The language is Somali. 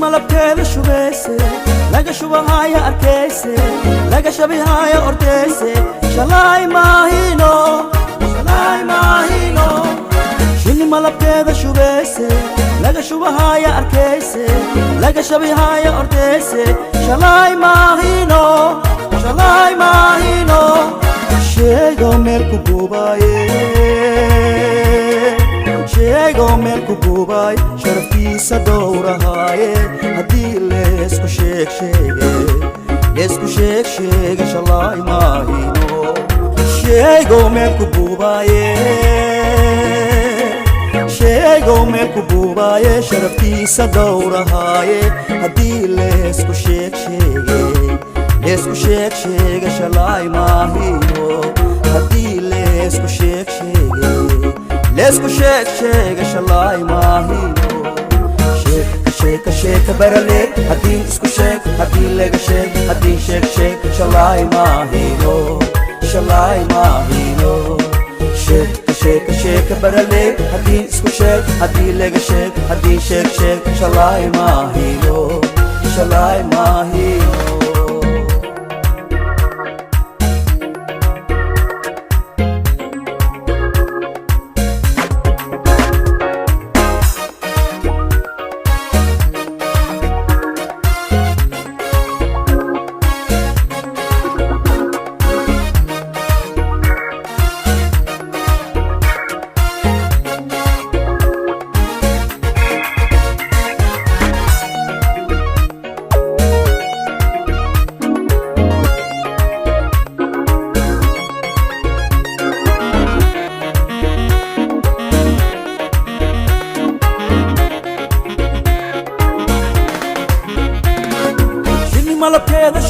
malabkeeda shubeyse laga shubahaya arkeyse laga shabihaya ordeyse shalay maahino shini malabkeeda shubeyse laga shubahaya arkeyse laga shabihaya ordeyse shalay maahino sheygo meel ku gubaye sheygo meel ku gubay sharaftiisa dhowrahaye haddii leesku sheeg shalay maahino sheygo meel ku gubaye sheygo meel ku gubaye sharaftiisa dhowrahaye haddii leesku sheeg shalay maahino haddii leesku sheeg shalay maahino sheeka barale haddii isku sheeg haddii laga sheeg haddii sheeg shalay maahino sheeka barale haddii isku sheeg haddii laga sheeg haddii sheeg shalay maahino malabkeeda